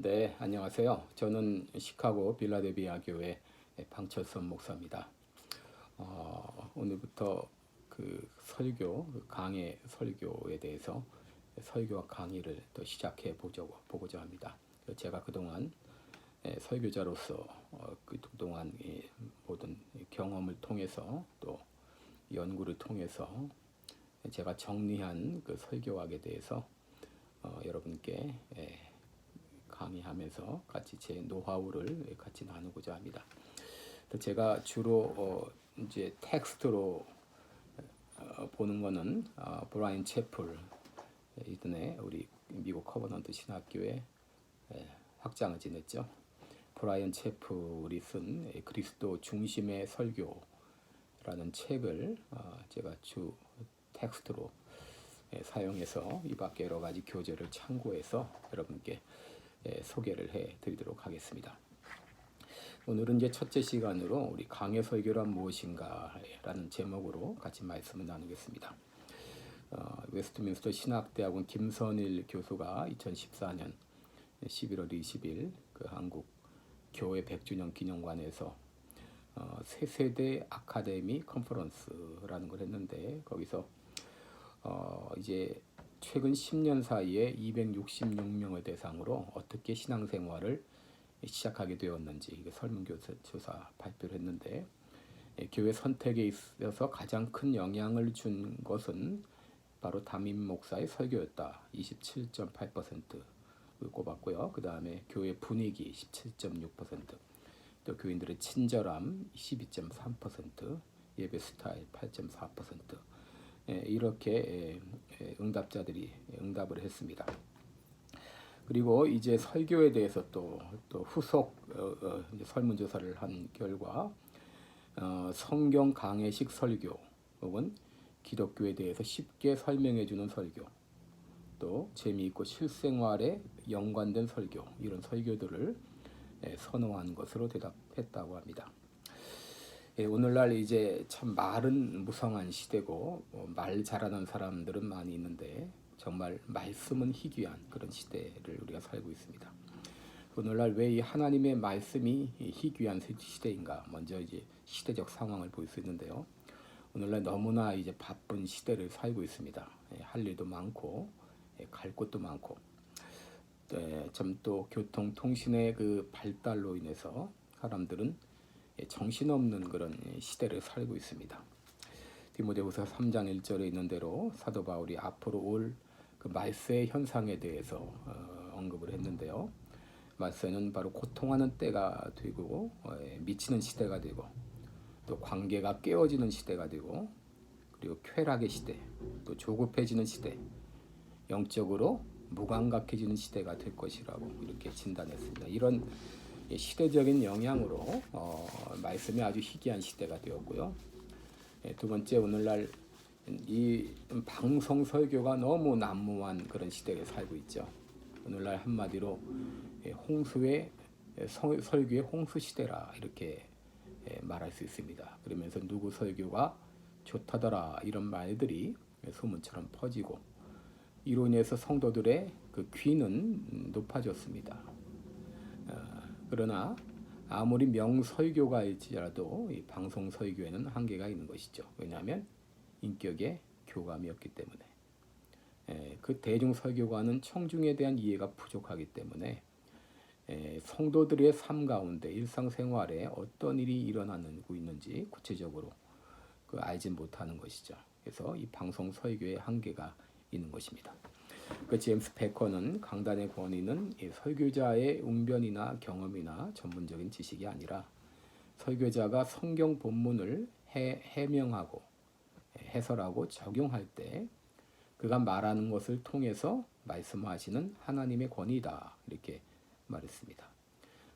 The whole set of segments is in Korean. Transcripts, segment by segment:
네, 안녕하세요. 저는 시카고 빌라델비아 교회 방철선 목사입니다. 오늘부터 그 설교, 그 강해 설교에 대해서 설교와 강의를 또 시작해 보고자 합니다. 제가 그동안 설교자로서 그동안 모든 경험을 통해서 또 연구를 통해서 제가 정리한 그 설교학에 대해서 여러분께 강의하면서 같이 제 노하우를 같이 나누고자 합니다. 제가 주로 이제 텍스트로 보는 거는 브라이언 채플 이전에 우리 미국 커버넌트 신학교에 확장을 지냈죠. 브라이언 채플이 쓴 그리스도 중심의 설교라는 책을 제가 주 텍스트로 사용해서 이 밖에 여러 가지 교재를 참고해서 여러분께 소개를 해드리도록 하겠습니다. 오늘은 이제 첫째 시간으로 우리 강해 설교란 무엇인가라는 제목으로 같이 말씀을 나누겠습니다. 웨스트민스터 신학대학원 김선일 교수가 2014년 11월 20일 그 한국 교회 100주년 기념관에서 세세대 아카데미 컨퍼런스라는 걸 했는데 거기서 이제 최근 10년 사이에 266명을 대상으로 어떻게 신앙생활을 시작하게 되었는지 설문조사 발표를 했는데 교회 선택에 있어서 가장 큰 영향을 준 것은 바로 담임 목사의 설교였다. 27.8%를 꼽았고요. 그 다음에 교회 분위기 17.6%, 또 교인들의 친절함 12.3%, 예배 스타일 8.4%, 이렇게 응답자들이 응답을 했습니다. 그리고 이제 설교에 대해서 또 후속 설문조사를 한 결과 성경 강해식 설교 혹은 기독교에 대해서 쉽게 설명해주는 설교, 또 재미있고 실생활에 연관된 설교, 이런 설교들을 선호한 것으로 대답했다고 합니다. 오늘날 이제 참 말은 무성한 시대고 말 잘하는 사람들은 많이 있는데 정말 말씀은 희귀한 그런 시대를 우리가 살고 있습니다. 오늘날 왜 이 하나님의 말씀이 희귀한 시대인가? 먼저 이제 시대적 상황을 볼 수 있는데요. 오늘날 너무나 이제 바쁜 시대를 살고 있습니다. 할 일도 많고 갈 곳도 많고 좀 또 교통 통신의 그 발달로 인해서 사람들은 정신없는 그런 시대를 살고 있습니다. 디모데후서 3장 1절에 있는 대로 사도 바울이 앞으로 올 그 말세의 현상에 대해서 언급을 했는데요. 말세는 바로 고통하는 때가 되고 미치는 시대가 되고 또 관계가 깨어지는 시대가 되고 그리고 쾌락의 시대, 또 조급해지는 시대, 영적으로 무감각해지는 시대가 될 것이라고 이렇게 진단했습니다. 이런 시대적인 영향으로 말씀이 아주 희귀한 시대가 되었고요. 두 번째, 오늘날 이 방송 설교가 너무 난무한 그런 시대에 살고 있죠. 오늘날 한마디로 홍수의 설교의 홍수 시대라 이렇게 말할 수 있습니다. 그러면서 누구 설교가 좋다더라 이런 말들이 소문처럼 퍼지고 이로 인해서 성도들의 그 귀는 높아졌습니다. 그러나 아무리 명설교가 일지라도 이 방송 설교에는 한계가 있는 것이죠. 왜냐하면 인격의 교감이 없기 때문에 그 대중 설교가는 청중에 대한 이해가 부족하기 때문에 성도들의 삶 가운데 일상생활에 어떤 일이 일어나고 있는지 구체적으로 알지 못하는 것이죠. 그래서 이 방송 설교의 한계가 있는 것입니다. 그 제임스 베커는 강단의 권위는 설교자의 웅변이나 경험이나 전문적인 지식이 아니라 설교자가 성경 본문을 해명하고 해설하고 적용할 때 그가 말하는 것을 통해서 말씀하시는 하나님의 권위다 이렇게 말했습니다.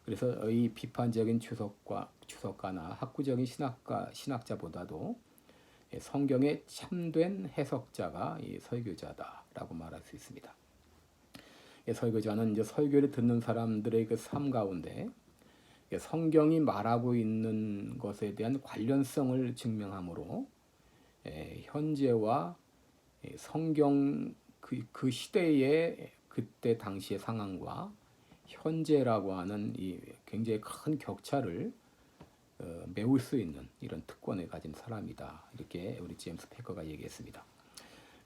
그래서 이 비판적인 주석가나 학구적인 신학자보다도 성경의 참된 해석자가 이 설교자다라고 말할 수 있습니다. 설교자는 이제 설교를 듣는 사람들의 그 삶 가운데 성경이 말하고 있는 것에 대한 관련성을 증명하므로 현재와 성경 그 시대의 그때 당시의 상황과 현재라고 하는 이 굉장히 큰 격차를 메울 수 있는 이런 특권을 가진 사람이다. 이렇게 우리 제임스 패커가 얘기했습니다.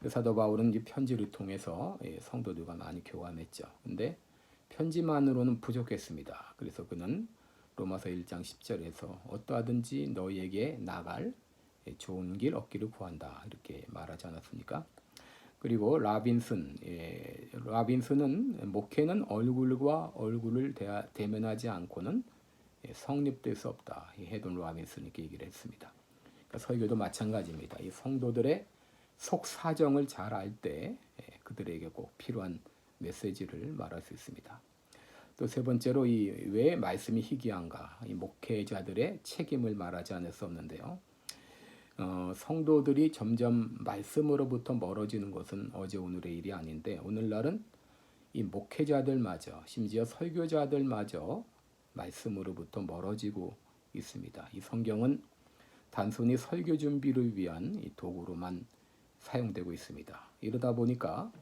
사도 바울은 이 편지를 통해서 성도들과 많이 교감했죠. 근데 편지만으로는 부족했습니다. 그래서 그는 로마서 1장 10절에서 어떠하든지 너희에게 나갈 좋은 길 얻기를 구한다. 이렇게 말하지 않았습니까? 그리고 라빈슨은 목회는 얼굴과 얼굴을 대면하지 않고는 성립될 수 없다. 헤돈 라빈슨이 이렇게 얘기를 했습니다. 그러니까 설교도 마찬가지입니다. 이 성도들의 속 사정을 잘 알 때 그들에게 꼭 필요한 메시지를 말할 수 있습니다. 또 세 번째로 왜 말씀이 희귀한가? 이 목회자들의 책임을 말하지 않을 수 없는데요. 성도들이 점점 말씀으로부터 멀어지는 것은 어제 오늘의 일이 아닌데 오늘날은 이 목회자들마저 심지어 설교자들마저 말씀으로부터 멀어지고 있습니다. 이 성경은 단순히 설교 준비를 위한 이 도구로만 사용되고 있습니다. 이러다 보니까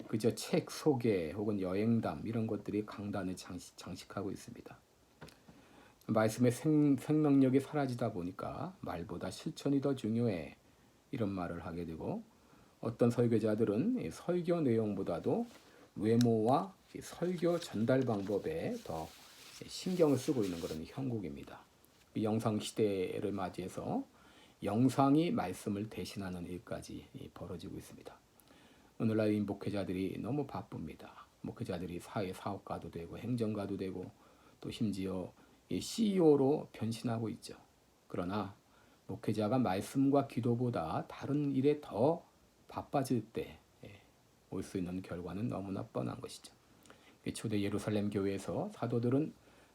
그저 책 소개 혹은 여행담 이런 것들이 강단을 장식하고 있습니다. 말씀의 생명력이 사라지다 보니까 말보다 실천이 더 중요해 이런 말을 하게 되고 어떤 설교자들은 설교 내용보다도 외모와 설교 전달 방법에 더 신경을 쓰고 있는 그런 형국입니다. 영상 시대를 맞이해서 영상이 말씀을 대신하는 일까지 벌어지고 있습니다. 오늘날 이 목회자들이 너무 바쁩니다. 목회자들이 사회 사업가도 되고 행정가도 되고 또 심지어 CEO로 변신하고 있죠. 그러나 목회자가 말씀과 기도보다 다른 일에 더 바빠질 때 올 수 있는 결과는 너무나 뻔한 것이죠. 초대 예루살렘 교회에서 사도들은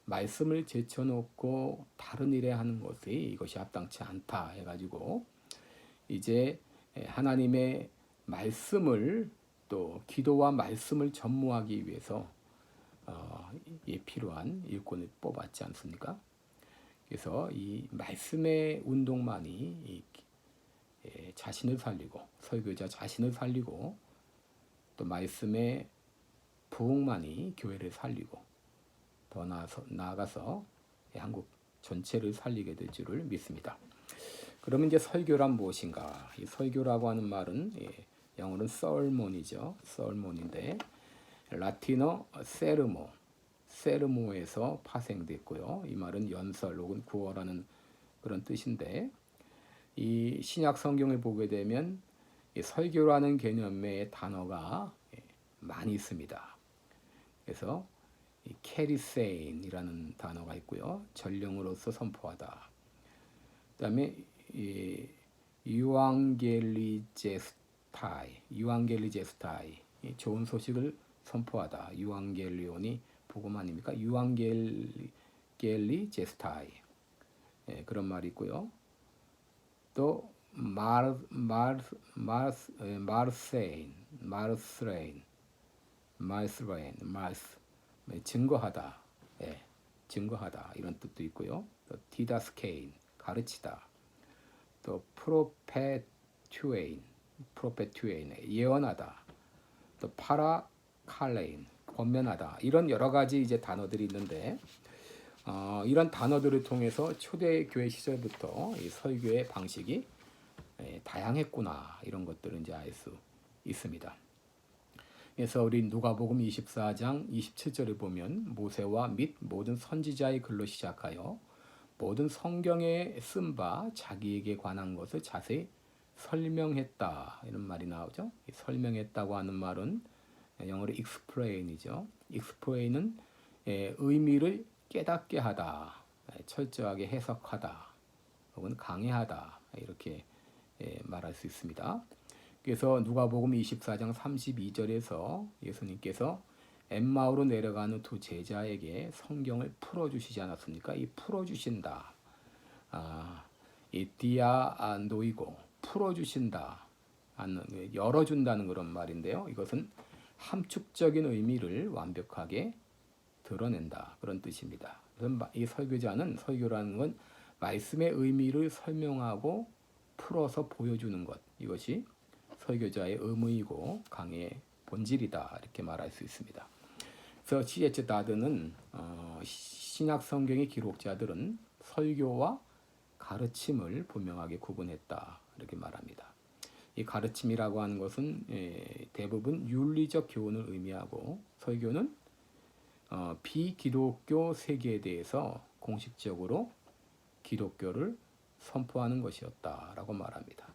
말씀을 제쳐놓고 다른 일에 하는 것이 이것이 합당치 않다 해가지고 이제 하나님의 말씀을 또 기도와 말씀을 전무하기 위해서 필요한 일꾼을 뽑았지 않습니까? 그래서 이 말씀의 운동만이 자신을 살리고 설교자 자신을 살리고 또 말씀의 부흥만이 교회를 살리고 더 나아가서 한국 전체를 살리게 될 줄을 믿습니다. 그러면 이제 설교란 무엇인가? 이 설교라고 하는 말은 영어로는 sermon이죠. sermon인데 라틴어 세르모에서 파생됐고요. 이 말은 연설 혹은 구어라는 그런 뜻인데 이 신약 성경을 보게 되면 이 설교라는 개념의 단어가 많이 있습니다. 그래서 이 캐리세인이라는 단어가 있고요. 전령으로서 선포하다. 그다음에 이 유앙겔리제스타이 좋은 소식을 선포하다. 유앙겔리온이 복음 아닙니까? 유앙겔리제스타이 그런 말이 있고요. 또 증거하다, 증거하다 이런 뜻도 있고요. 또 디다스케인 가르치다, 또 프로페튜에인 예언하다, 또 파라칼레인 권면하다 이런 여러 가지 이제 단어들이 있는데 이런 단어들을 통해서 초대교회 시절부터 이 설교의 방식이 다양했구나 이런 것들을 이제 알 수 있습니다. 그래서 우리 누가복음 24장 27절에 보면 모세와 및 모든 선지자의 글로 시작하여 모든 성경에 쓴 바 자기에게 관한 것을 자세히 설명했다 이런 말이 나오죠. 설명했다고 하는 말은 영어로 explain이죠. explain은 의미를 깨닫게 하다, 철저하게 해석하다, 혹은 강해하다 이렇게 말할 수 있습니다. 그래서 누가복음 24장 32절에서 예수님께서 엠마오로 내려가는 두 제자에게 성경을 풀어주시지 않았습니까? 이 풀어주신다, 이 디아노이고 풀어주신다, 열어준다는 그런 말인데요. 이것은 함축적인 의미를 완벽하게 드러낸다 그런 뜻입니다. 그래서 이 설교라는 건 말씀의 의미를 설명하고 풀어서 보여주는 것, 이것이 설교자의 의무이고 강의 본질이다 이렇게 말할 수 있습니다. 그래서 C.H. 다드는 신약 성경의 기록자들은 설교와 가르침을 분명하게 구분했다 이렇게 말합니다. 이 가르침이라고 하는 것은 대부분 윤리적 교훈을 의미하고 설교는 비기독교 세계에 대해서 공식적으로 기독교를 선포하는 것이었다라고 말합니다.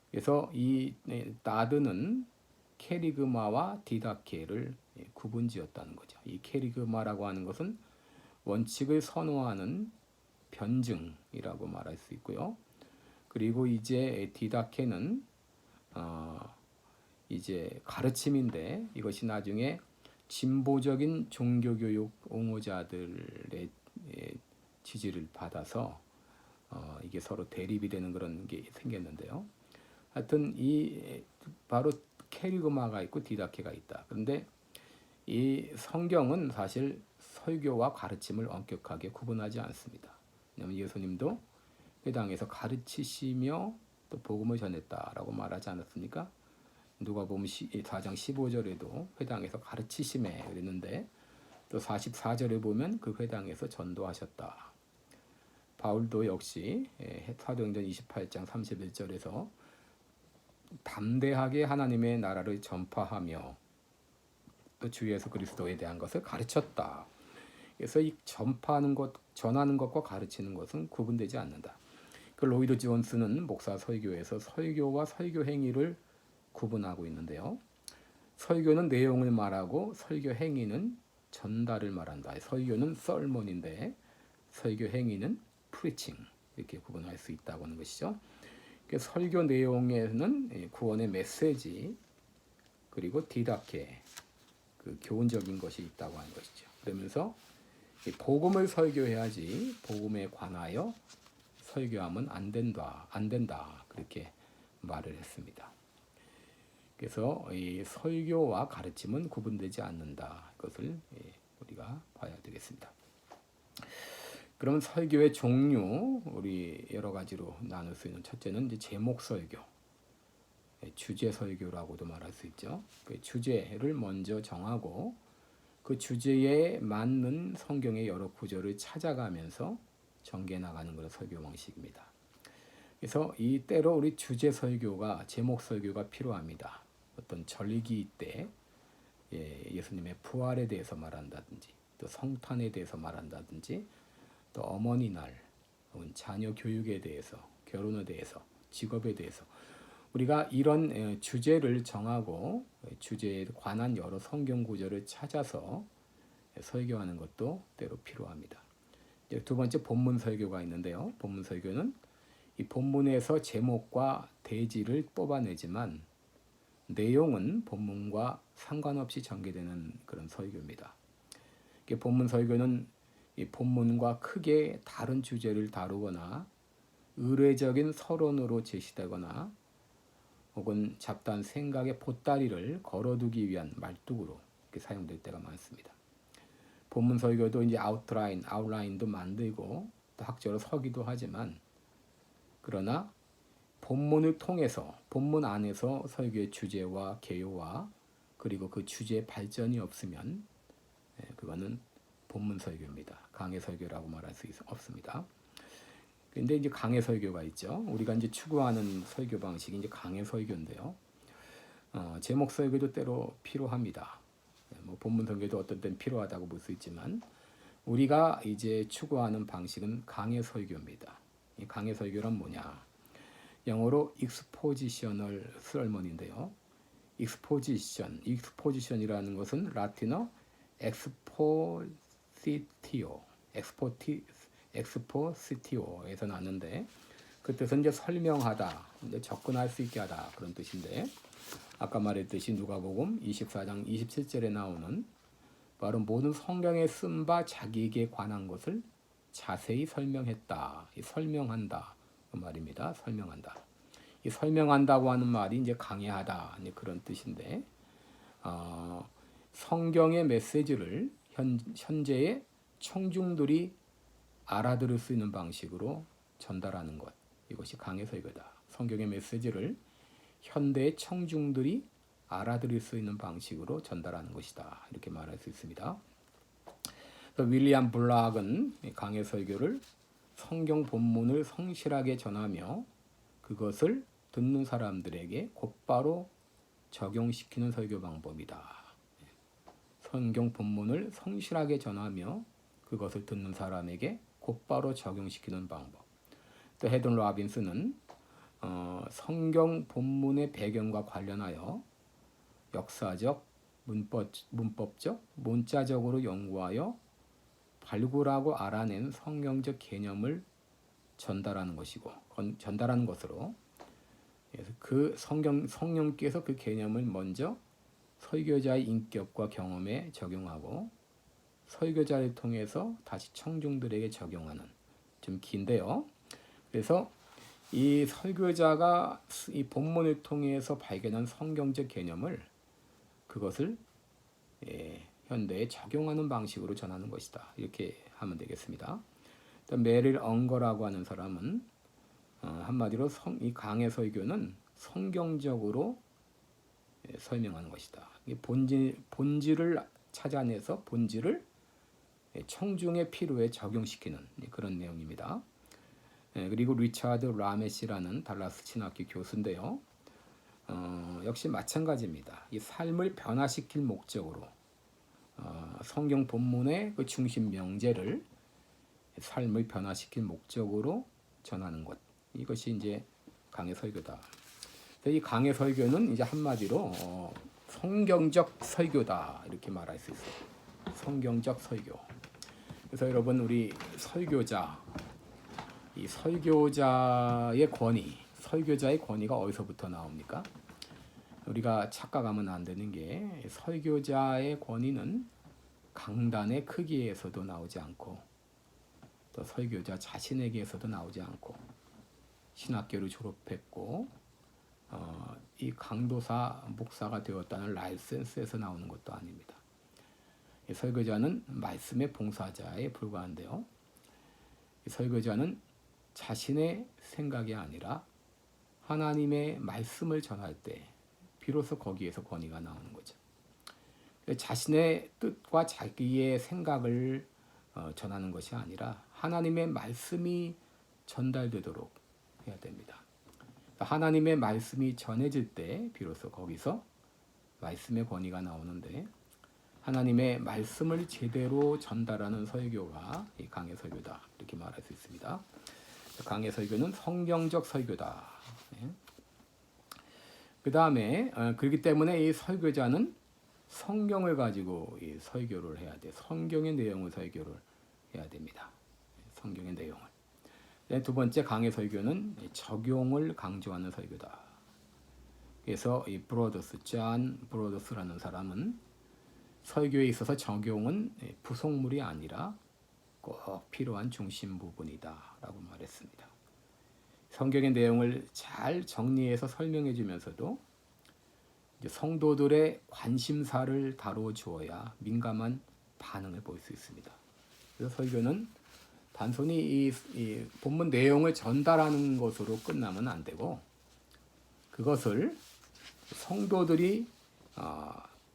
그래서 이 다드는 캐리그마와 디다케를 구분지었다는 거죠. 이 캐리그마라고 하는 것은 원칙을 선호하는 변증이라고 말할 수 있고요. 그리고 이제 디다케는 이제 가르침인데 이것이 나중에 진보적인 종교교육 옹호자들의 지지를 받아서 이게 서로 대립이 되는 그런 게 생겼는데요. 하여튼 이 바로 캐리그마가 있고 디다케가 있다. 그런데 이 성경은 사실 설교와 가르침을 엄격하게 구분하지 않습니다. 왜냐하면 예수님도 회당에서 가르치시며 또 복음을 전했다라고 말하지 않았습니까? 누가복음 4장 15절에도 회당에서 가르치시매 그랬는데 또 44절에 보면 그 회당에서 전도하셨다. 바울도 역시 사도행전 28장 31절에서 담대하게 하나님의 나라를 전파하며 또 주 예수 그리스도에 대한 것을 가르쳤다. 그래서 이 전파하는 것, 전하는 것과 가르치는 것은 구분되지 않는다. 그 로이드 존스는 목사 설교에서 설교와 설교 행위를 구분하고 있는데요. 설교는 내용을 말하고 설교 행위는 전달을 말한다. 설교는 sermon인데 설교 행위는 preaching 이렇게 구분할 수 있다고 하는 것이죠. 설교 내용에는 구원의 메시지 그리고 디다케 그 교훈적인 것이 있다고 하는 것이죠. 그러면서 복음을 설교해야지 복음에 관하여 설교하면 안 된다 그렇게 말을 했습니다. 그래서 이 설교와 가르침은 구분되지 않는다. 그것을 우리가 봐야 되겠습니다. 그럼 설교의 종류 우리 여러 가지로 나눌 수 있는 첫째는 이제 제목 설교, 주제 설교라고도 말할 수 있죠. 그 주제를 먼저 정하고 그 주제에 맞는 성경의 여러 구절을 찾아가면서 전개해 나가는 것이 설교 방식입니다. 그래서 이 때로 우리 주제 설교가 제목 설교가 필요합니다. 어떤 절기 때 예수님의 부활에 대해서 말한다든지 또 성탄에 대해서 말한다든지 또 어머니날, 자녀 교육에 대해서, 결혼에 대해서, 직업에 대해서 우리가 이런 주제를 정하고 주제에 관한 여러 성경 구절을 찾아서 설교하는 것도 때로 필요합니다. 두 번째 본문 설교가 있는데요. 본문 설교는 이 본문에서 제목과 대지를 뽑아내지만 내용은 본문과 상관없이 전개되는 그런 설교입니다. 본문 설교는 이 본문과 크게 다른 주제를 다루거나 의례적인 서론으로 제시되거나 혹은 잡다한 생각의 보따리를 걸어두기 위한 말뚝으로 이렇게 사용될 때가 많습니다. 본문 설교도 이제 아웃라인도 만들고 또 학자로 서기도 하지만 그러나 본문을 통해서 본문 안에서 설교의 주제와 개요와 그리고 그 주제의 발전이 없으면 그거는 본문 설교입니다. 강해 설교라고 말할 수 없습니다. 근데 이제 강해 설교가 있죠. 우리가 이제 추구하는 설교 방식이 이제 강해 설교인데요. 제목 설교도 때로 필요합니다. 뭐 본문 설교도 어떤 때는 필요하다고 볼 수 있지만 우리가 이제 추구하는 방식은 강해 설교입니다. 이 강해 설교란 뭐냐? 영어로 expositional sermon인데요. exposition이라는 것은 라틴어 expositio에서 났는데 그 뜻은 이제 설명하다, 이제 접근할 수 있게 하다 그런 뜻인데 아까 말했듯이 누가복음 24장 27절에 나오는 바로 모든 성경에 쓴 바 자기에게 관한 것을 자세히 설명했다. 이 설명한다 그 말입니다. 설명한다. 이 설명한다고 하는 말이 이제 강해하다 이제 그런 뜻인데 성경의 메시지를 현재의 청중들이 알아들을 수 있는 방식으로 전달하는 것 이것이 강해 설교다. 성경의 메시지를 현대의 청중들이 알아들을 수 있는 방식으로 전달하는 것이다. 이렇게 말할 수 있습니다. 윌리엄 블락은 강해 설교를 성경 본문을 성실하게 전하며 그것을 듣는 사람들에게 곧바로 적용시키는 설교 방법이다. 성경 본문을 성실하게 전하며 그것을 듣는 사람에게 곧바로 적용시키는 방법. 또 헤든 로빈스는 성경 본문의 배경과 관련하여 역사적, 문법적, 문자적으로 연구하여 발굴하고 알아낸 성경적 개념을 전달하는 것으로, 그래서 그 성령께서 그 개념을 먼저 설교자의 인격과 경험에 적용하고 설교자를 통해서 다시 청중들에게 적용하는, 좀 긴데요. 그래서 이 설교자가 이 본문을 통해서 발견한 성경적 개념을 그것을 현대에 적용하는 방식으로 전하는 것이다. 이렇게 하면 되겠습니다. 메릴 엉거라고 하는 사람은 한마디로 이 강해 설교는 성경적으로 설명하는 것이다. 본질을 찾아내서 본질을 청중의 필요에 적용시키는 그런 내용입니다. 그리고 리차드 라메시라는 달라스 신학교 교수인데요. 역시 마찬가지입니다. 이 삶을 변화시킬 목적으로 성경 본문의 그 중심 명제를 삶을 변화시킬 목적으로 전하는 것, 이것이 이제 강해 설교다. 이 강해 설교는 이제 한마디로 성경적 설교다 이렇게 말할 수 있어요. 성경적 설교. 그래서 여러분, 우리 설교자, 이 설교자의 권위가 어디서부터 나옵니까? 우리가 착각하면 안 되는 게 설교자의 권위는 강단의 크기에서도 나오지 않고 또 설교자 자신에게서도 나오지 않고 신학교를 졸업했고 이 강도사 목사가 되었다는 라이센스에서 나오는 것도 아닙니다. 이 설교자는 말씀의 봉사자에 불과한데요. 이 설교자는 자신의 생각이 아니라 하나님의 말씀을 전할 때 비로소 거기에서 권위가 나오는 거죠. 자신의 뜻과 자기의 생각을 전하는 것이 아니라 하나님의 말씀이 전달되도록 해야 됩니다. 하나님의 말씀이 전해질 때 비로소 거기서 말씀의 권위가 나오는데, 하나님의 말씀을 제대로 전달하는 설교가 이 강해 설교다 이렇게 말할 수 있습니다. 강해 설교는 성경적 설교다. 그 다음에 그렇기 때문에 이 설교자는 성경을 가지고 이 설교를 해야 돼. 성경의 내용을 설교를 해야 됩니다. 성경의 내용을. 두 번째, 강해 설교는 적용을 강조하는 설교다. 그래서 이 존 브로더스라는 사람은 설교에 있어서 적용은 부속물이 아니라 꼭 필요한 중심 부분이다라고 말했습니다. 성경의 내용을 잘 정리해서 설명해 주면서도 성도들의 관심사를 다루어 주어야 민감한 반응을 볼 수 있습니다. 그래서 설교는 단순히 이 본문 내용을 전달하는 것으로 끝나면 안 되고 그것을 성도들이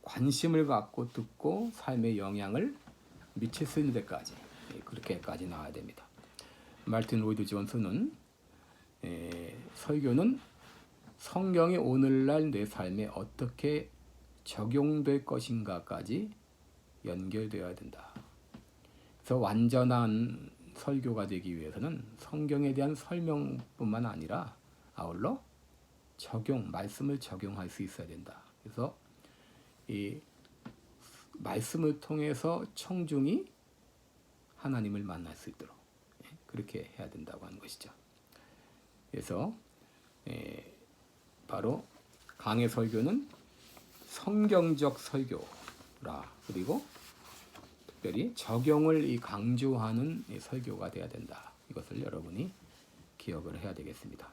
관심을 갖고 듣고 삶에 영향을 미칠 수 있는 데까지, 그렇게까지 나와야 됩니다. 말틴 로이드 존스는 설교는 성경이 오늘날 내 삶에 어떻게 적용될 것인가까지 연결되어야 된다. 그래서 완전한 설교가 되기 위해서는 성경에 대한 설명뿐만 아니라 아울러 말씀을 적용할 수 있어야 된다. 그래서 이 말씀을 통해서 청중이 하나님을 만날 수 있도록 그렇게 해야 된다고 하는 것이죠. 그래서 바로 강해 설교는 성경적 설교라, 그리고 특별히 적용을 강조하는 설교가 돼야 된다. 이것을 여러분이 기억을 해야 되겠습니다.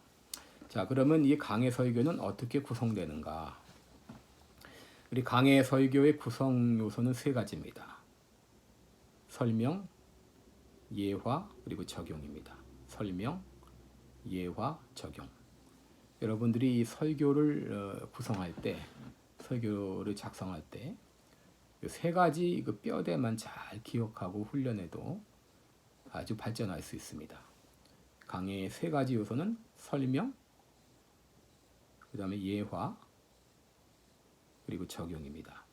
자, 그러면 이 강해 설교는 어떻게 구성되는가? 우리 강해 설교의 구성 요소는 세 가지입니다. 설명, 예화, 그리고 적용입니다. 설명, 예화, 적용. 여러분들이 이 설교를 구성할 때 설교를 작성할 때 세 가지 그 뼈대만 잘 기억하고 훈련해도 아주 발전할 수 있습니다. 강의의 세 가지 요소는 설명, 그 다음에 예화, 그리고 적용입니다.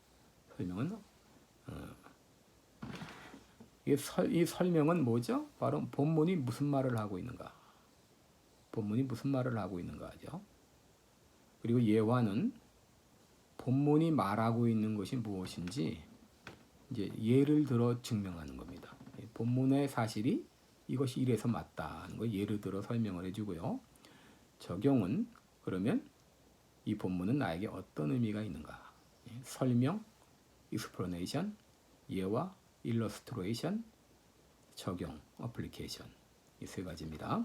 설명은 이 설명은 뭐죠? 바로 본문이 무슨 말을 하고 있는가, 본문이 무슨 말을 하고 있는가죠. 그리고 예화는 본문이 말하고 있는 것이 무엇인지 이제 예를 들어 증명하는 겁니다. 본문의 사실이 이것이 이래서 맞다는 걸 예를 들어 설명을 해주고요. 적용은 그러면 이 본문은 나에게 어떤 의미가 있는가. 설명, explanation, 예화, illustration, 적용, application, 이 세 가지입니다.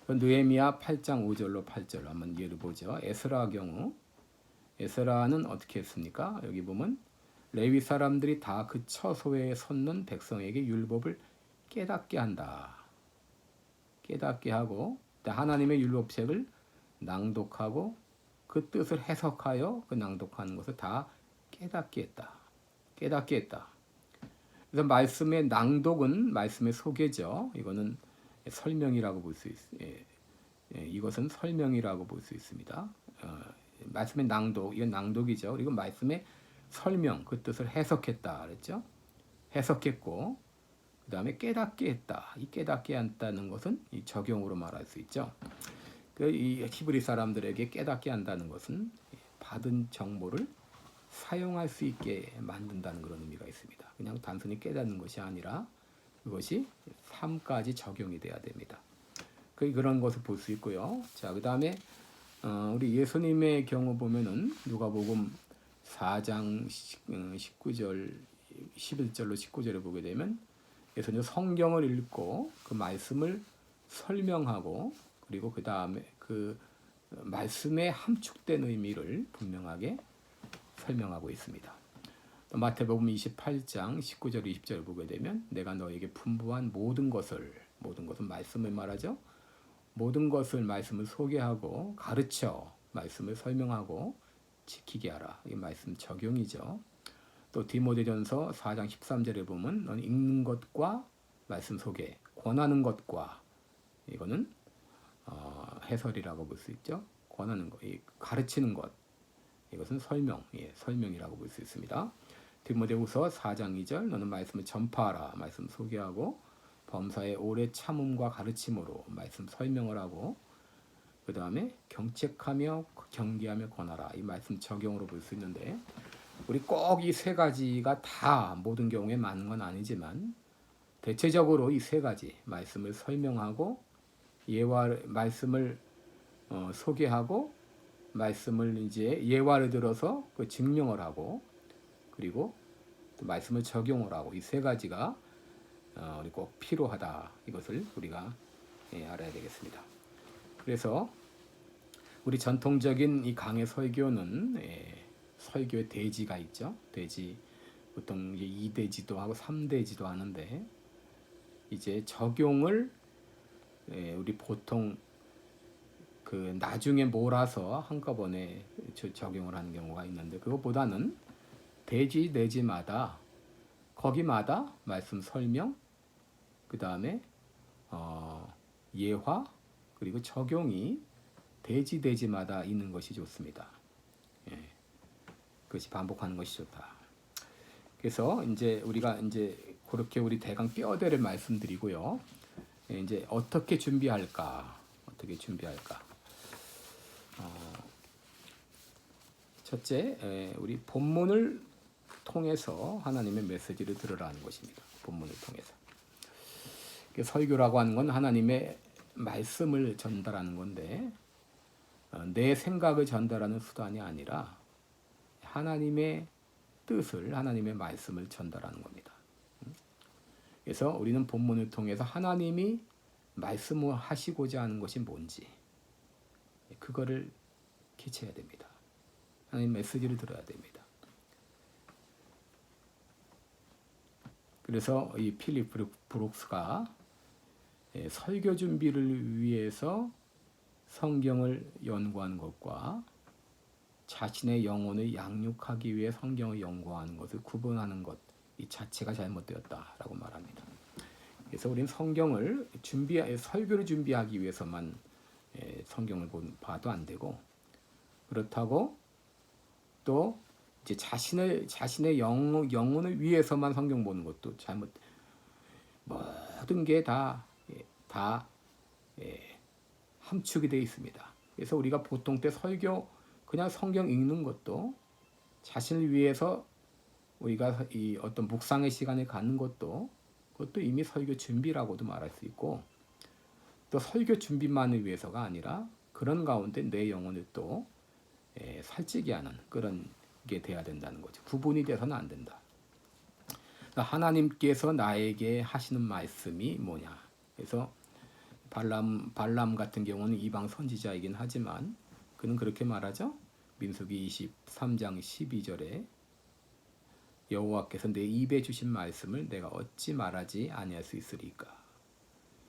느헤미야 8장 5절로 8절 한번 예를 보죠. 에스라 경우, 에스라는 어떻게 했습니까? 여기 보면 레위 사람들이 다 그 처소에 섰는 백성에게 율법을 깨닫게 한다. 깨닫게 하고 하나님의 율법책을 낭독하고 그 뜻을 해석하여 그 낭독하는 것을 다 깨닫게 했다. 깨닫게 했다. 그래서 말씀의 낭독은 말씀의 소개죠. 이거는 설명이라고 볼 수 있습니다. 이것은 설명이라고 볼 수 있습니다. 말씀의 낭독, 이건 낭독이죠. 그리고 말씀의 설명, 그 뜻을 해석했다 그랬죠. 해석했고 그 다음에 깨닫게 했다. 이 깨닫게 한다는 것은 이 적용으로 말할 수 있죠. 이 히브리 사람들에게 깨닫게 한다는 것은 받은 정보를 사용할 수 있게 만든다는 그런 의미가 있습니다. 그냥 단순히 깨닫는 것이 아니라 그것이 삶까지 적용이 돼야 됩니다. 그런 것을 볼 수 있고요. 자, 그 다음에 우리 예수님의 경우 보면은 누가복음 4장 19절 11절로 19절에 보게 되면 예수님 성경을 읽고 그 말씀을 설명하고 그리고 그 다음에 그 말씀의 함축된 의미를 분명하게 설명하고 있습니다. 마태복음 28장 19절 20절을 보게 되면 내가 너에게 분부한 모든 것은 말씀을 말하죠. 모든 것을 말씀을 소개하고 가르쳐 말씀을 설명하고 지키게 하라. 이 말씀 적용이죠. 또 디모데전서 4장 13절에 보면 너는 읽는 것과 말씀 소개, 권하는 것과 이거는 해설이라고 볼 수 있죠. 권하는 것, 가르치는 것, 이것은 설명이라고 볼 수 있습니다. 디모데후서 4장 2절 너는 말씀을 전파하라. 말씀 소개하고 범사에 오래 참음과 가르침으로 말씀 설명을 하고 그 다음에 경책하며 경계하며 권하라. 이 말씀 적용으로 볼 수 있는데 우리 꼭 이 세 가지가 다 모든 경우에 맞는 건 아니지만 대체적으로 이 세 가지 말씀을 설명하고 말씀을 소개하고 말씀을 이제 예화를 들어서 그 증명을 하고 그리고 또 말씀을 적용을 하고 이 세 가지가 우리 꼭 필요하다. 이것을 우리가 알아야 되겠습니다. 그래서 우리 전통적인 이 강해 설교는 설교의 대지가 있죠. 대지 보통 이제 2대지도 하고 3대지도 하는데 이제 적용을 우리 보통 그 나중에 몰아서 한꺼번에 적용을 하는 경우가 있는데 그것보다는 대지마다 거기마다 말씀 설명 그 다음에 예화 그리고 적용이 대지마다 있는 것이 좋습니다. 그것이 반복하는 것이 좋다. 그래서 이제 우리가 이제 그렇게 우리 대강 뼈대를 말씀드리고요. 이제 어떻게 준비할까? 첫째, 우리 본문을 통해서 하나님의 메시지를 들으라는 것입니다. 본문을 통해서. 설교라고 하는 건 하나님의 말씀을 전달하는 건데 내 생각을 전달하는 수단이 아니라 하나님의 뜻을 하나님의 말씀을 전달하는 겁니다. 그래서 우리는 본문을 통해서 하나님이 말씀을 하시고자 하는 것이 뭔지 그거를 캐치해야 됩니다. 하나님 메시지를 들어야 됩니다. 그래서 이 필립 브룩스가 설교 준비를 위해서 성경을 연구하는 것과 자신의 영혼을 양육하기 위해 성경을 연구하는 것을 구분하는 것 이 자체가 잘못되었다라고 말합니다. 그래서 우리는 성경을 설교를 준비하기 위해서만 성경을 봐도 안 되고, 그렇다고 또 이제 자신의 영혼을 위해서만 성경 보는 것도 잘못. 모든 게 다 함축이 되어 있습니다. 그래서 우리가 보통 때 설교 그냥 성경 읽는 것도, 자신을 위해서 우리가 이 어떤 묵상의 시간을 갖는 것도, 그것도 이미 설교 준비라고도 말할 수 있고, 또 설교 준비만을 위해서가 아니라 그런 가운데 내 영혼을 또 살찌게 하는 그런 게 돼야 된다는 거죠. 구분이 돼서는 안 된다. 하나님께서 나에게 하시는 말씀이 뭐냐. 그래서 발람 같은 경우는 이방 선지자이긴 하지만 그는 그렇게 말하죠. 민수기 23장 12절에 여호와께서 내 입에 주신 말씀을 내가 어찌 말하지 아니할 수 있으리까.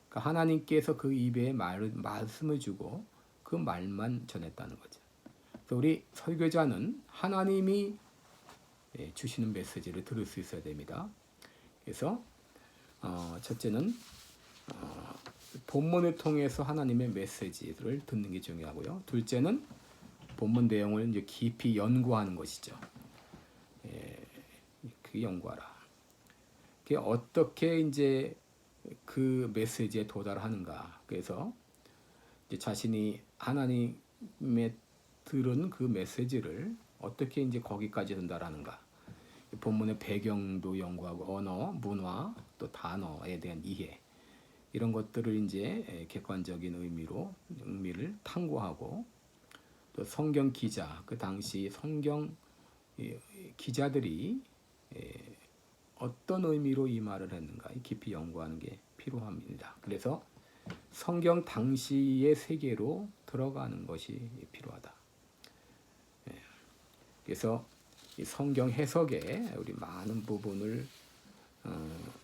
그러니까 하나님께서 그 입에 말씀을 주고 그 말만 전했다는 거죠. 그래서 우리 설교자는 하나님이 주시는 메시지를 들을 수 있어야 됩니다. 그래서 첫째는 본문을 통해서 하나님의 메시지를 듣는 게 중요하고요. 둘째는 본문 내용을 이제 깊이 연구하는 것이죠. 그 연구하라. 그게 어떻게 이제 그 메시지에 도달하는가. 그래서 이제 자신이 하나님의 들은 그 메시지를 어떻게 이제 거기까지 전달하는가. 본문의 배경도 연구하고 언어, 문화, 또 단어에 대한 이해, 이런 것들을 이제 객관적인 의미를 탐구하고, 또 성경 기자, 그 당시 성경 기자들이 어떤 의미로 이 말을 했는가 깊이 연구하는 게 필요합니다. 그래서 성경 당시의 세계로 들어가는 것이 필요하다. 그래서 이 성경 해석에 우리 많은 부분을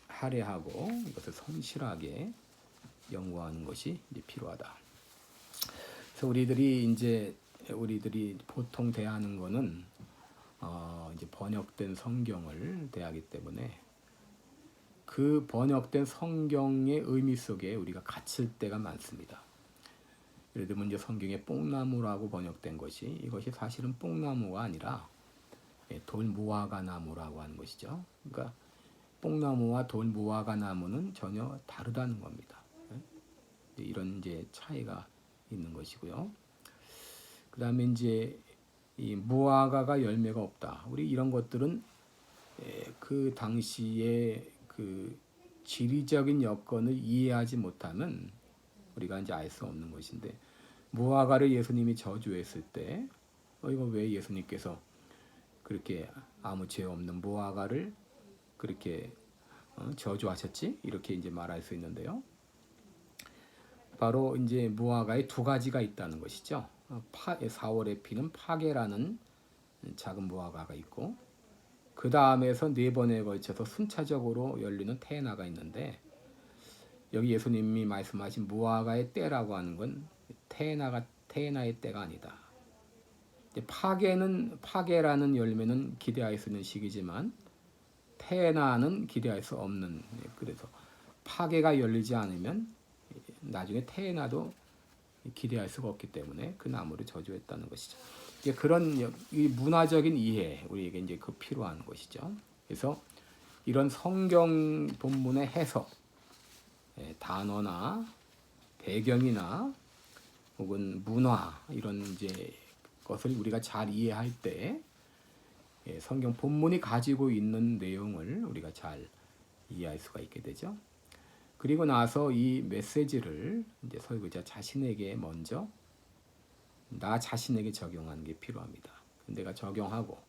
할애하고 이것을 성실하게 연구하는 것이 이제 필요하다. 그래서 우리들이 보통 대하는 거는 이제 번역된 성경을 대하기 때문에 그 번역된 성경의 의미 속에 우리가 갇힐 때가 많습니다. 예를 들면 이제 성경에 뽕나무라고 번역된 것이, 이것이 사실은 뽕나무가 아니라 돌무화과 나무라고 하는 것이죠. 그러니까 뽕나무와 돌무화과 나무는 전혀 다르다는 겁니다. 이런 이제 차이가 있는 것이고요. 그다음에 이제 이 무화과가 열매가 없다. 우리 이런 것들은 그 당시에 그 지리적인 여건을 이해하지 못하면 우리가 이제 알 수 없는 것인데, 무화과를 예수님이 저주했을 때 이거 왜 예수님께서 그렇게 아무 죄 없는 무화과를 그렇게 저주하셨지? 이렇게 이제 말할 수 있는데요. 바로 이제 무화과에 두 가지가 있다는 것이죠. 4월에 피는 파게라는 작은 무화과가 있고, 그 다음에서 4번에 걸쳐서 순차적으로 열리는 테나가 있는데, 여기 예수님이 말씀하신 무화과의 때라고 하는 건 테나의 때가 아니다. 파게라는 열매는 기대할 수 있는 시기지만 테나는 기대할 수 없는, 그래서 파게가 열리지 않으면 나중에 테나도 기대할 수가 없기 때문에 그 나무를 저주했다는 것이죠. 그런 이 문화적인 이해, 우리에게 이제 그 필요한 것이죠. 그래서 이런 성경 본문의 해석, 단어나 배경이나 혹은 문화, 이런 이제 것을 우리가 잘 이해할 때 성경 본문이 가지고 있는 내용을 우리가 잘 이해할 수가 있게 되죠. 그리고 나서 이 메시지를 이제 설교자 자신에게 먼저 나 자신에게 적용하는 게 필요합니다. 내가 적용하고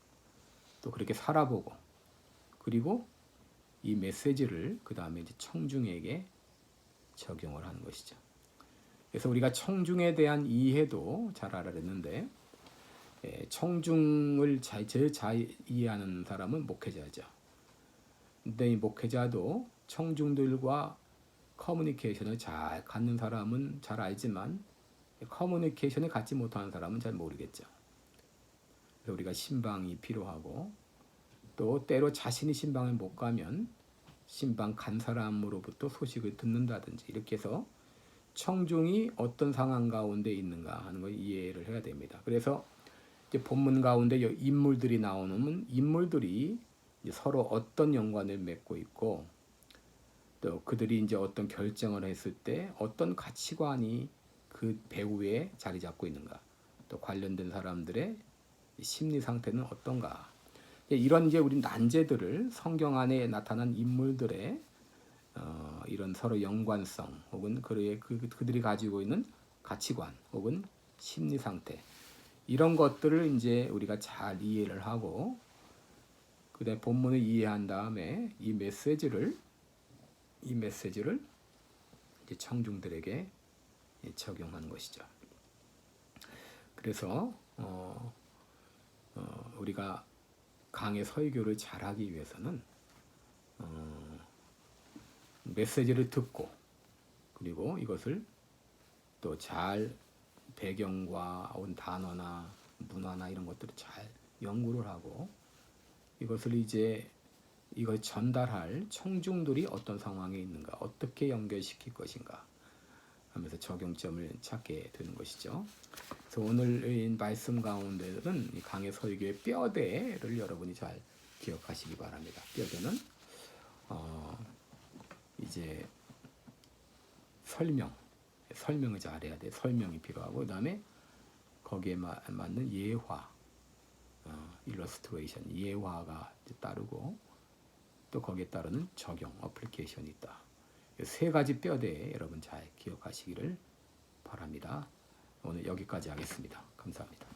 또 그렇게 살아보고, 그리고 이 메시지를 그 다음에 이제 청중에게 적용을 하는 것이죠. 그래서 우리가 청중에 대한 이해도 잘 알아야 되는데, 청중을 제일 잘 이해하는 사람은 목회자죠. 근데 이 목회자도 청중들과 커뮤니케이션을 잘 갖는 사람은 잘 알지만 커뮤니케이션을 갖지 못하는 사람은 잘 모르겠죠. 그래서 우리가 신방이 필요하고 또 때로 자신이 신방에 못 가면 신방 간 사람으로부터 소식을 듣는다든지 이렇게 해서 청중이 어떤 상황 가운데 있는가 하는 걸 이해를 해야 됩니다. 그래서 이제 본문 가운데 인물들이 나오는 인물들이 이제 서로 어떤 연관을 맺고 있고 또 그들이 이제 어떤 결정을 했을 때 어떤 가치관이 그 배후에 자리 잡고 있는가 또 관련된 사람들의 심리 상태는 어떤가 이런 이제 우리 난제들을 성경 안에 나타난 인물들의 이런 서로 연관성 혹은 그들이 가지고 있는 가치관 혹은 심리 상태 이런 것들을 이제 우리가 잘 이해를 하고 그다음에 본문을 이해한 다음에 이 메시지를 이제 청중들에게 적용하는 것이죠. 그래서 우리가 강의 설교를 잘하기 위해서는 메시지를 듣고 그리고 이것을 또 잘 배경과 단어나 문화나 이런 것들을 잘 연구를 하고 이것을 이제 이걸 전달할 청중들이 어떤 상황에 있는가 어떻게 연결시킬 것인가 하면서 적용점을 찾게 되는 것이죠. 그래서 오늘 말씀 가운데는 이 강의 설교의 뼈대를 여러분이 잘 기억하시기 바랍니다. 뼈대는 이제 설명을 잘해야 돼. 설명이 필요하고 그다음에 거기에 맞는 예화, 일러스트레이션, 예화가 따르고 또 거기에 따르는 적용, 어플리케이션이 있다. 세 가지 뼈대 여러분 잘 기억하시기를 바랍니다. 오늘 여기까지 하겠습니다. 감사합니다.